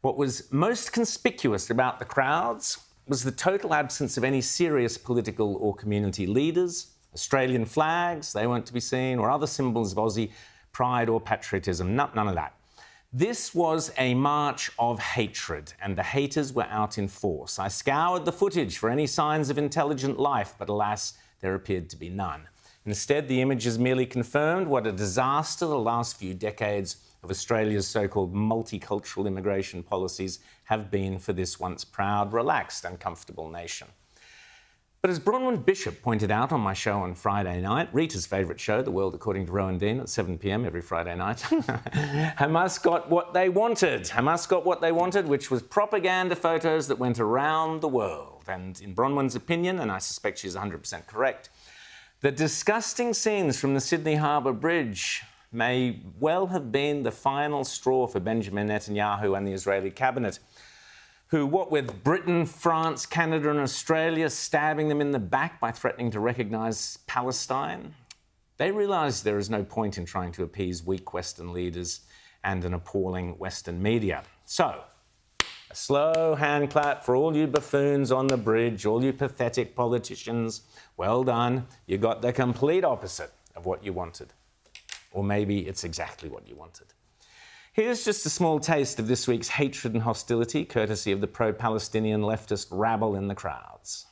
What was most conspicuous about the crowds was the total absence of any serious political or community leaders. Australian flags, they weren't to be seen, or other symbols of Aussie pride or patriotism. None of that. This was a march of hatred, and the haters were out in force. I scoured the footage for any signs of intelligent life, but alas, there appeared to be none. Instead, the images merely confirmed what a disaster the last few decades of Australia's so-called multicultural immigration policies have been for this once proud, relaxed and comfortable nation. But as Bronwyn Bishop pointed out on my show on Friday night, Rita's favourite show, The World According to Rowan Dean, at 7 p.m. every Friday night, Hamas got what they wanted. Hamas got what they wanted, which was propaganda photos that went around the world. And in Bronwyn's opinion, and I suspect she's 100% correct, the disgusting scenes from the Sydney Harbour Bridge may well have been the final straw for Benjamin Netanyahu and the Israeli cabinet, who, what with Britain, France, Canada and Australia stabbing them in the back by threatening to recognise Palestine, they realised there is no point in trying to appease weak Western leaders and an appalling Western media. So, a slow hand clap for all you buffoons on the bridge, all you pathetic politicians. Well done. You got the complete opposite of what you wanted. Or maybe it's exactly what you wanted. Here's just a small taste of this week's hatred and hostility, courtesy of the pro-Palestinian leftist rabble in the crowds.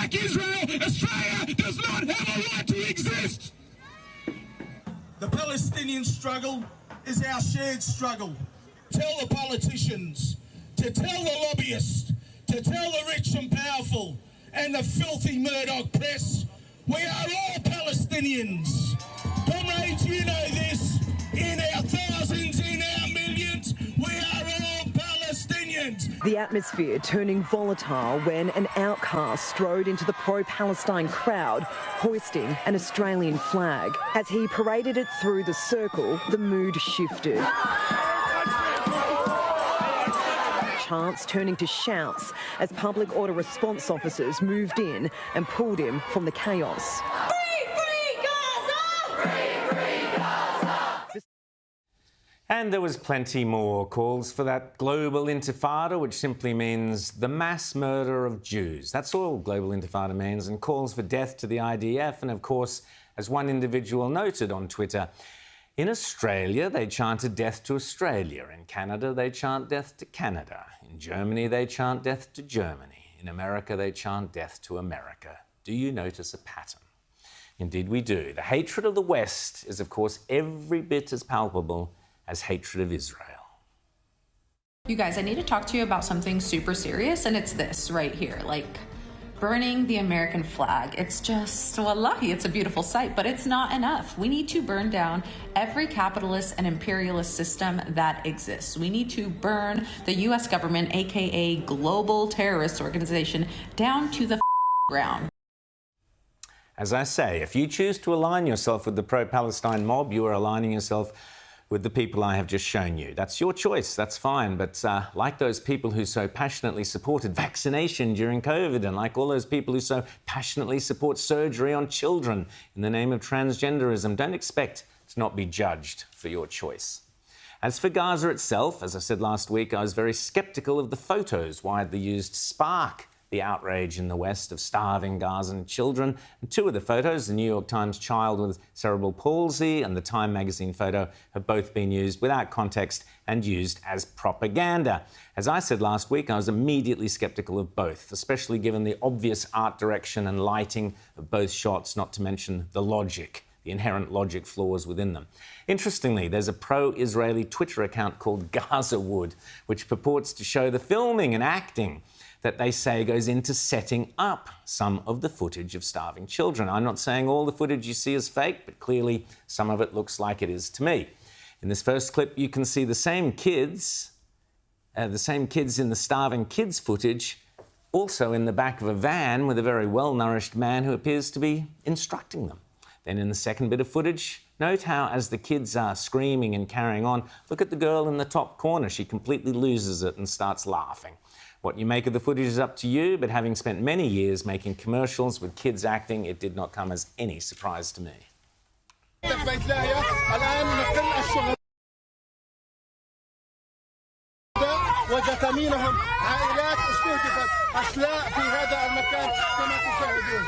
Israel, Australia does not have a right to exist. The Palestinian struggle is our shared struggle. Tell the politicians, to tell the lobbyists, to tell the rich and powerful and the filthy Murdoch press, we are all Palestinians. Comrades, you know this. In our thousands, in our millions, we are all Palestinians. The atmosphere turning volatile when an outcast strode into the pro-Palestine crowd, hoisting an Australian flag. As he paraded it through the circle, the mood shifted. Chants turning to shouts as public order response officers moved in and pulled him from the chaos. And there was plenty more calls for that global intifada, which simply means the mass murder of Jews. That's all global intifada means, and calls for death to the IDF. And of course, as one individual noted on Twitter, in Australia, they chanted death to Australia. In Canada, they chant death to Canada. In Germany, they chant death to Germany. In America, they chant death to America. Do you notice a pattern? Indeed, we do. The hatred of the West is, of course, every bit as palpable as hatred of Israel. You guys, I need to talk to you about something super serious, and it's this right here, like burning the American flag. It's just, wallahi, it's a beautiful sight, but it's not enough. We need to burn down every capitalist and imperialist system that exists. We need to burn the US government, aka global terrorist organization, down to the ground. As I say, if you choose to align yourself with the pro-Palestine mob, you are aligning yourself with the people I have just shown you. That's your choice, that's fine. But like those people who so passionately supported vaccination during COVID, and like all those people who so passionately support surgery on children in the name of transgenderism, don't expect to not be judged for your choice. As for Gaza itself, as I said last week, I was very sceptical of the photos widely used to spark the outrage in the West of starving Gazan children. And two of the photos, the New York Times child with cerebral palsy and the Time magazine photo, have both been used without context and used as propaganda. As I said last week, I was immediately sceptical of both, especially given the obvious art direction and lighting of both shots, not to mention the logic, the inherent logic flaws within them. Interestingly, there's a pro-Israeli Twitter account called Gazawood, which purports to show the filming and acting that they say goes into setting up some of the footage of starving children. I'm not saying all the footage you see is fake, but clearly some of it looks like it is to me. In this first clip, you can see the same kids in the starving kids footage Also in the back of a van with a very well-nourished man who appears to be instructing them. Then in the second bit of footage, note how as the kids are screaming and carrying on, look at the girl in the top corner. She completely loses it and starts laughing. What you make of the footage is up to you, but having spent many years making commercials with kids acting, it did not come as any surprise to me. وجثامينهم عائلات استهدفت أشلاء في هذا المكان كما تشاهدون.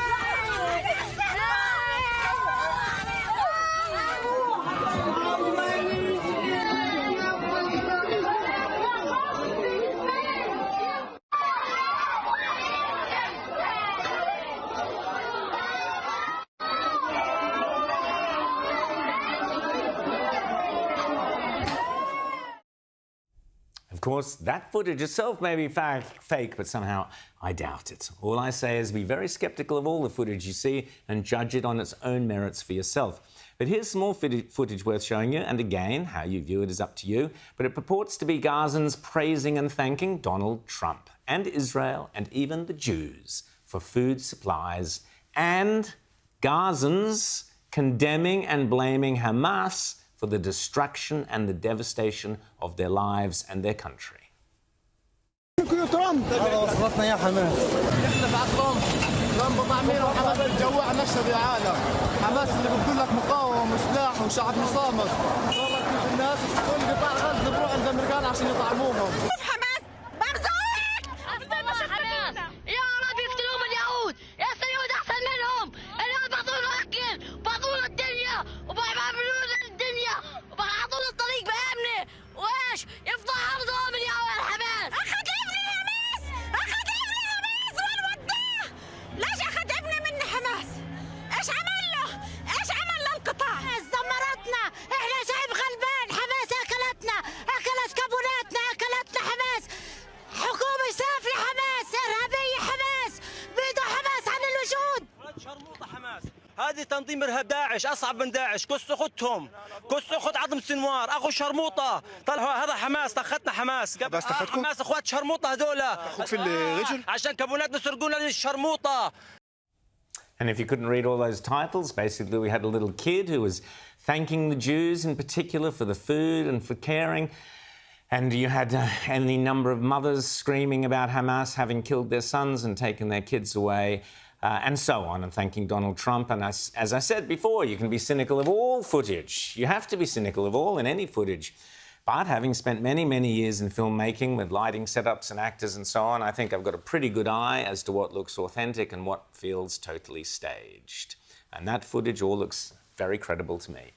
Of course, that footage itself may be fake, but somehow I doubt it. All I say is be very sceptical of all the footage you see and judge it on its own merits for yourself. But here's some more footage worth showing you, and again, how you view it is up to you, but it purports to be Gazans praising and thanking Donald Trump and Israel and even the Jews for food supplies, and Gazans condemning and blaming Hamas for the destruction and the devastation of their lives and their country. هذا وصلتنا يا حماس. نحن بعقلهم ترامب طعمين وحماس بتجوع نشر يا عالم. حماس اللي بتقول لك مقاومة وسلاح وشعب مصامت. والله كيف الناس كل قطاع غزة بروح عند الامريكان عشان يطعموهم. حماس مغزوك. حماس يا رب يقتلوهم اليهود. يا اليهود أحسن منهم. اليهود بعطونا أكل بعطونا الدنيا وبيعملوا الدنيا وبيعطونا الطريق بأمنه وإيش يفضح أرضهم اليهود حماس. ليش أخذ ابني من حماس؟ إيش عمل له؟ إيش عمل للقطاع؟ دمرتنا، إحنا شعب غلبان، حماس أكلتنا، أكلت كابوناتنا، أكلتنا حماس، حكومة سافلة حماس، إرهابية حماس، بيدوا حماس عن الوجود. شرموطة حماس، هذه تنظيم إرهاب داعش، أصعب من داعش، كسوا أختهم، كسوا أخت عظم سنوار، أخو شرموطة، طلعوا هذا حماس، طختنا حماس، بس تختكم؟ حماس أخوات شرموطة هذولا، أخوك في الرجل؟ عشان كابوناتنا سرقونا للشرموطة. And if you couldn't read all those titles, basically we had a little kid who was thanking the Jews in particular for the food and for caring. And you had any number of mothers screaming about Hamas having killed their sons and taken their kids away, and so on, and thanking Donald Trump. And as I said before, you can be cynical of all footage. You have to be cynical of all in any footage. But having spent many, many years in filmmaking with lighting setups and actors and so on, I think I've got a pretty good eye as to what looks authentic and what feels totally staged. And that footage all looks very credible to me.